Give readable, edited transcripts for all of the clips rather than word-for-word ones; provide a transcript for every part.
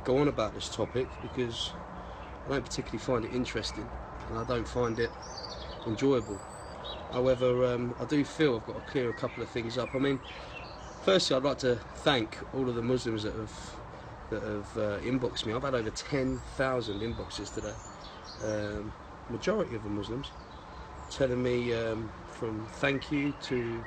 go on about this topic because I don't particularly find it interesting and I don't find it enjoyable. However, I do feel I've got to clear a couple of things up. I mean, firstly, I'd like to thank all of the Muslims that have inboxed me. I've had over 10,000 inboxes today. Majority of them Muslims, telling me from thank you to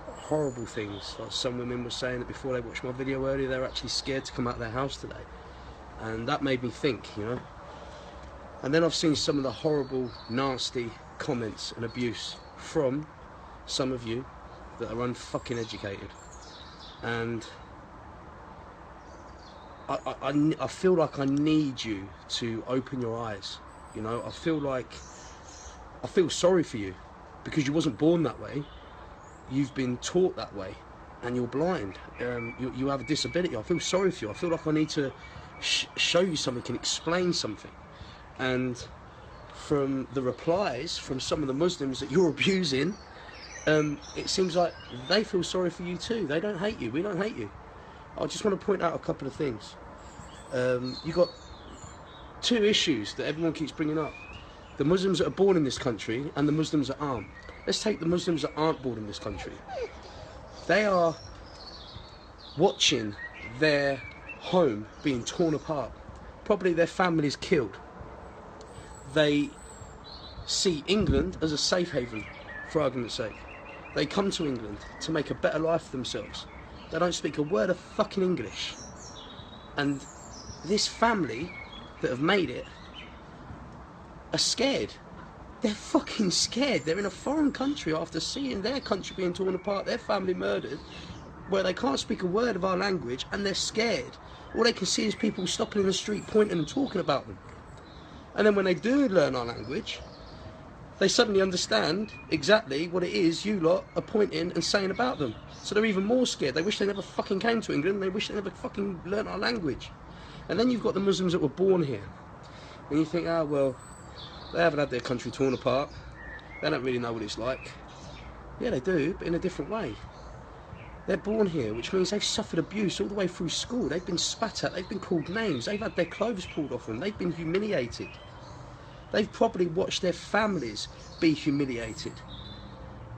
horrible things. Like some women were saying that before they watched my video earlier, they were actually scared to come out of their house today, and that made me think, you know. And then I've seen some of the horrible, nasty comments and abuse from some of you that are unfucking educated, and I feel like I need you to open your eyes. You know, I feel sorry for you because you wasn't born that way. You've been taught that way, and you're blind. You have a disability. I feel sorry for you. I feel like I need to show you something and explain something. And from the replies from some of the Muslims that you're abusing, it seems like they feel sorry for you too. They don't hate you. We don't hate you. I just want to point out a couple of things. You've got two issues that everyone keeps bringing up. The Muslims that are born in this country and the Muslims that aren't. Let's take the Muslims that aren't born in this country. They are watching their home being torn apart. Probably their families killed. They see England as a safe haven, for argument's sake. They come to England to make a better life for themselves. They don't speak a word of fucking English. And this family that have made it are scared. They're fucking scared. They're in a foreign country after seeing their country being torn apart, their family murdered, where they can't speak a word of our language, and they're scared. All they can see is people stopping in the street, pointing and talking about them. And then when they do learn our language, they suddenly understand exactly what it is you lot are pointing and saying about them. So they're even more scared. They wish they never fucking came to England. They wish they never fucking learnt our language. And then you've got the Muslims that were born here. And you think, oh, well, they haven't had their country torn apart. They don't really know what it's like. Yeah, they do, but in a different way. They're born here, which means they've suffered abuse all the way through school. They've been spat at, they've been called names, they've had their clothes pulled off them, they've been humiliated. They've probably watched their families be humiliated.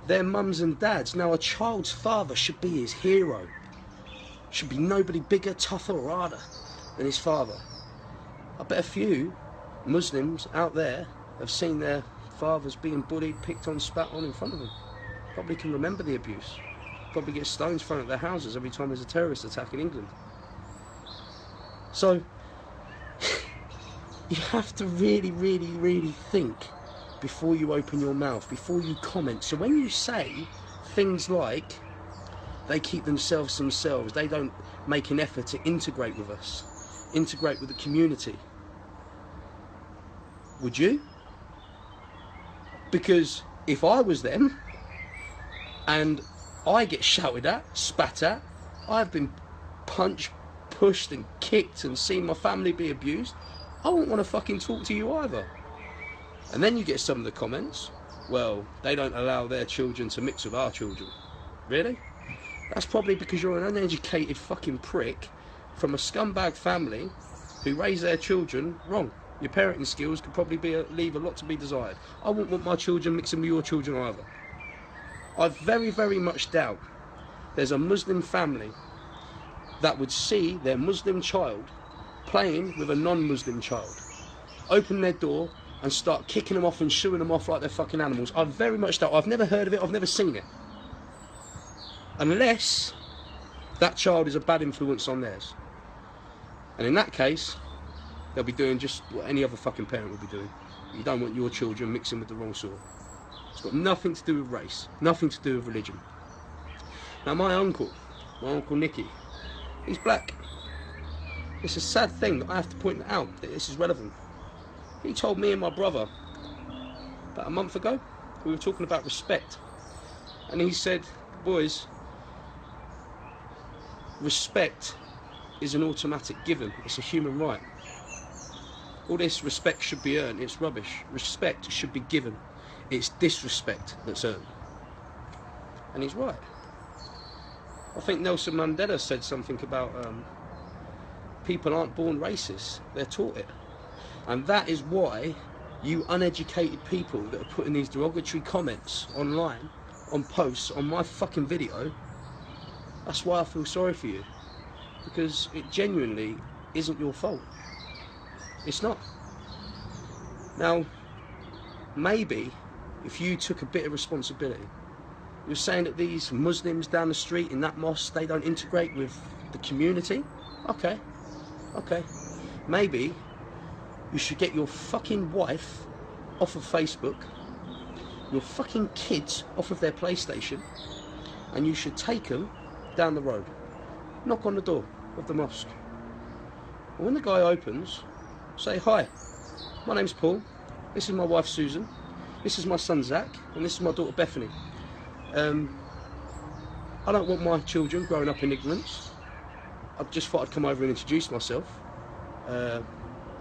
Their mums and dads. Now, a child's father should be his hero. Should be nobody bigger, tougher or harder than his father. I bet a few Muslims out there have seen their fathers being bullied, picked on, spat on in front of them. Probably can remember the abuse. Probably get stones thrown at their houses every time there's a terrorist attack in England. So you have to really, really, really think before you open your mouth, before you comment. So when you say things like they keep themselves, they don't make an effort to integrate with us, integrate with the community, would you? Because if I was them and I get shouted at, spat at, I've been punched, pushed and kicked and seen my family be abused, I wouldn't want to fucking talk to you either. And then you get some of the comments, well, they don't allow their children to mix with our children. Really? That's probably because you're an uneducated fucking prick from a scumbag family who raise their children wrong. Your parenting skills could probably leave a lot to be desired. I wouldn't want my children mixing with your children either. I very, very much doubt there's a Muslim family that would see their Muslim child playing with a non-Muslim child, open their door and start kicking them off and shooing them off like they're fucking animals. I very much doubt. I've never heard of it, I've never seen it. Unless that child is a bad influence on theirs. And in that case, they'll be doing just what any other fucking parent would be doing. You don't want your children mixing with the wrong sort. It's got nothing to do with race, nothing to do with religion. Now my uncle Nicky, he's black. It's a sad thing that I have to point out that this is relevant. He told me and my brother about a month ago, we were talking about respect, and he said, boys, respect is an automatic given, it's a human right. All this respect should be earned, it's rubbish. Respect should be given, it's disrespect that's earned. And he's right. I think Nelson Mandela said something about people aren't born racist, they're taught it. And that is why you uneducated people that are putting these derogatory comments online, on posts, on my fucking video, that's why I feel sorry for you. Because it genuinely isn't your fault. It's not. Now, maybe if you took a bit of responsibility, you're saying that these Muslims down the street in that mosque, they don't integrate with the community? Okay, okay. Maybe you should get your fucking wife off of Facebook, your fucking kids off of their PlayStation, and you should take them down the road. Knock on the door of the mosque. And when the guy opens, say, "Hi, my name's Paul, this is my wife Susan, this is my son Zach, and this is my daughter Bethany. I don't want my children growing up in ignorance. I just thought I'd come over and introduce myself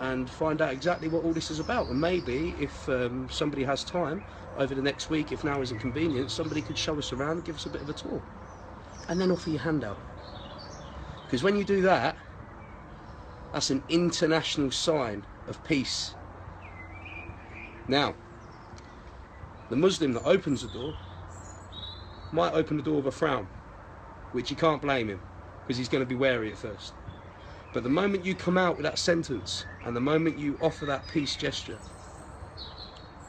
and find out exactly what all this is about. And maybe if somebody has time over the next week, if now isn't convenient, somebody could show us around and give us a bit of a tour. And then offer your hand out. Because when you do that, that's an international sign of peace. Now, the Muslim that opens the door might open the door with a frown, which you can't blame him, because he's going to be wary at first. But the moment you come out with that sentence, and the moment you offer that peace gesture,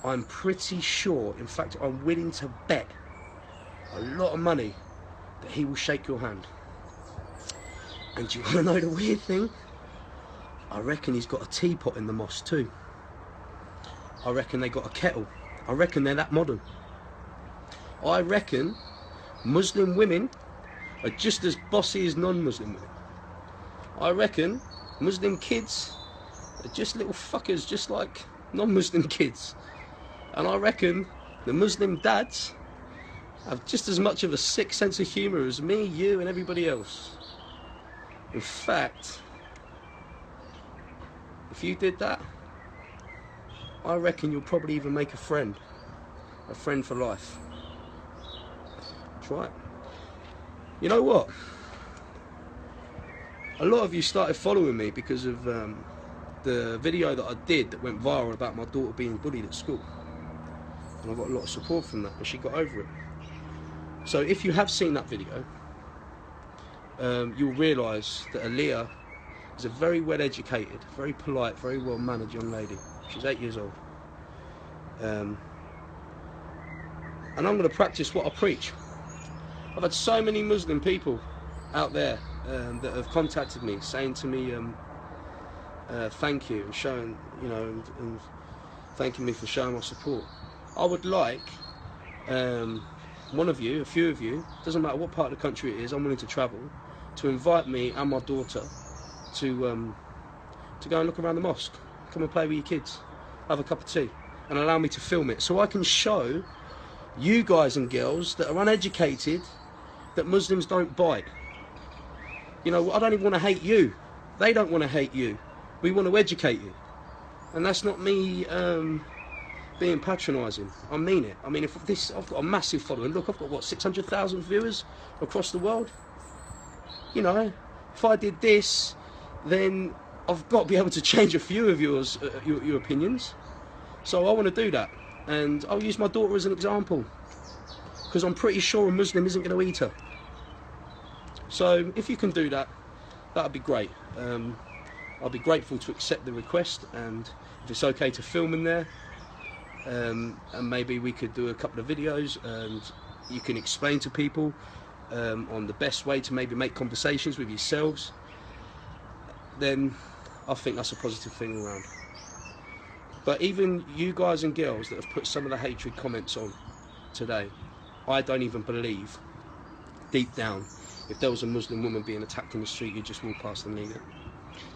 I'm pretty sure, in fact I'm willing to bet a lot of money, that he will shake your hand. And do you want to know the weird thing? I reckon he's got a teapot in the mosque too. I reckon they got a kettle. I reckon they're that modern. I reckon Muslim women are just as bossy as non-Muslim women. I reckon Muslim kids are just little fuckers, just like non-Muslim kids. And I reckon the Muslim dads have just as much of a sick sense of humour as me, you and everybody else. In fact, if you did that, I reckon you'll probably even make a friend for life. Try it. You know what? A lot of you started following me because of the video that I did that went viral about my daughter being bullied at school. And I got a lot of support from that, and she got over it. So if you have seen that video, you'll realise that Aaliyah is a very well educated, very polite, very well mannered young lady. She's 8 years old. And I'm going to practice what I preach. I've had so many Muslim people out there that have contacted me saying to me thank you, and showing, you know, and thanking me for showing my support. I would like one of you, a few of you, doesn't matter what part of the country it is, I'm willing to travel, to invite me and my daughter to go and look around the mosque. Come and play with your kids, have a cup of tea, and allow me to film it, so I can show you guys and girls that are uneducated that Muslims don't bite. You know, I don't even want to hate you. They don't want to hate you. We want to educate you. And that's not me being patronising. I mean it. I mean, if this, I've got a massive following. Look, I've got, what, 600,000 viewers across the world? You know, if I did this, then I've got to be able to change a few of your opinions. So I want to do that. And I'll use my daughter as an example, because I'm pretty sure a Muslim isn't going to eat her. So if you can do that, that'd be great. I'll be grateful to accept the request, and if it's okay to film in there, and maybe we could do a couple of videos and you can explain to people on the best way to maybe make conversations with yourselves, then I think that's a positive thing around. But even you guys and girls that have put some of the hatred comments on today, I don't even believe, deep down, if there was a Muslim woman being attacked in the street, you'd just walk past and leave it.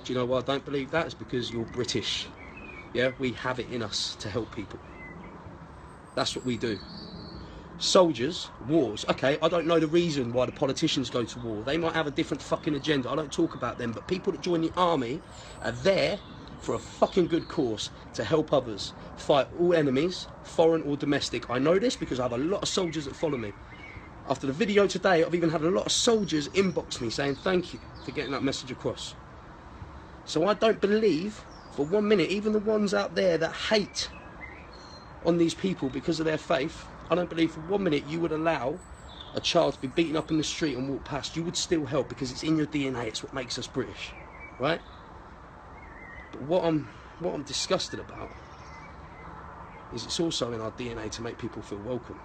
Do you know why I don't believe that? It's because you're British. Yeah, we have it in us to help people. That's what we do. Soldiers, wars. Okay, I don't know the reason why the politicians go to war. They might have a different fucking agenda. I don't talk about them. But people that join the army are there for a fucking good cause, to help others, fight all enemies, foreign or domestic. I know this because I have a lot of soldiers that follow me. After the video today, I've even had a lot of soldiers inbox me saying thank you for getting that message across. So I don't believe for 1 minute, even the ones out there that hate on these people because of their faith, I don't believe for 1 minute you would allow a child to be beaten up in the street and walk past. You would still help because it's in your DNA. It's what makes us British, right? But what I'm disgusted about is it's also in our DNA to make people feel welcome.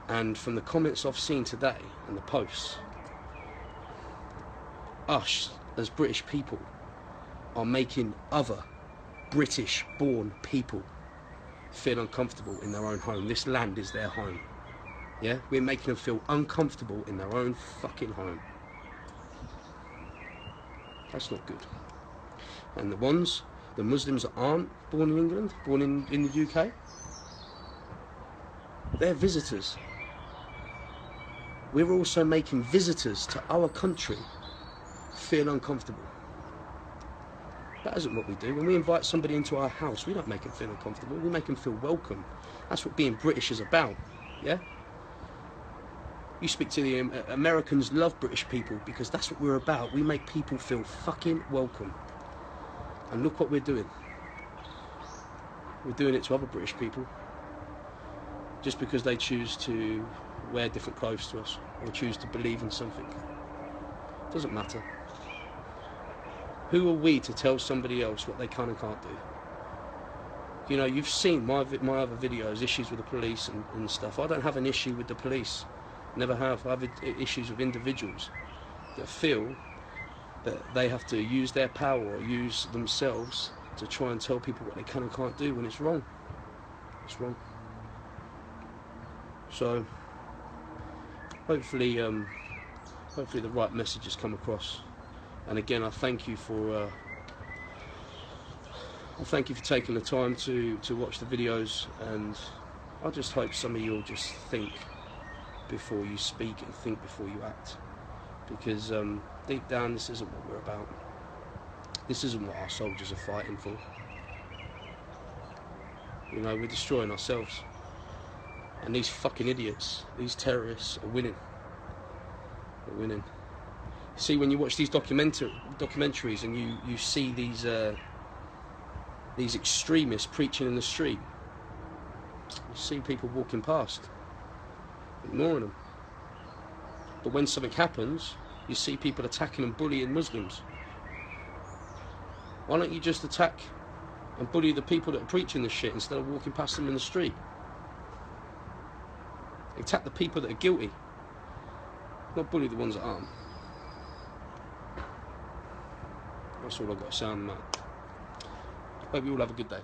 And from the comments I've seen today and the posts, us as British people are making other British-born people feel uncomfortable in their own home. This land is their home. Yeah, we're making them feel uncomfortable in their own fucking home. That's not good. And the Muslims that aren't born in England, born in the UK, they're visitors. We're also making visitors to our country feel uncomfortable. That isn't what we do. When we invite somebody into our house, we don't make them feel uncomfortable. We make them feel welcome. That's what being British is about, yeah? You speak to the Americans, love British people because that's what we're about. We make people feel fucking welcome. And look what we're doing. We're doing it to other British people just because they choose to wear different clothes to us or choose to believe in something. It doesn't matter. Who are we to tell somebody else what they can and can't do? You know, you've seen my other videos, issues with the police and stuff. I don't have an issue with the police. Never have. I have issues with individuals that feel that they have to use their power or use themselves to try and tell people what they can and can't do when it's wrong. It's wrong. So hopefully the right message has come across. And again, I thank you for taking the time to watch the videos, and I just hope some of you'll just think before you speak and think before you act, because deep down this isn't what we're about. This isn't what our soldiers are fighting for. You know, we're destroying ourselves, and these fucking idiots, these terrorists are winning. They're winning. See, when you watch these documentaries and you see these extremists preaching in the street, you see people walking past, ignoring them. But when something happens, you see people attacking and bullying Muslims. Why don't you just attack and bully the people that are preaching this shit instead of walking past them in the street? Attack the people that are guilty, not bully the ones that aren't. That's all I've got to say on that. Hope you all have a good day.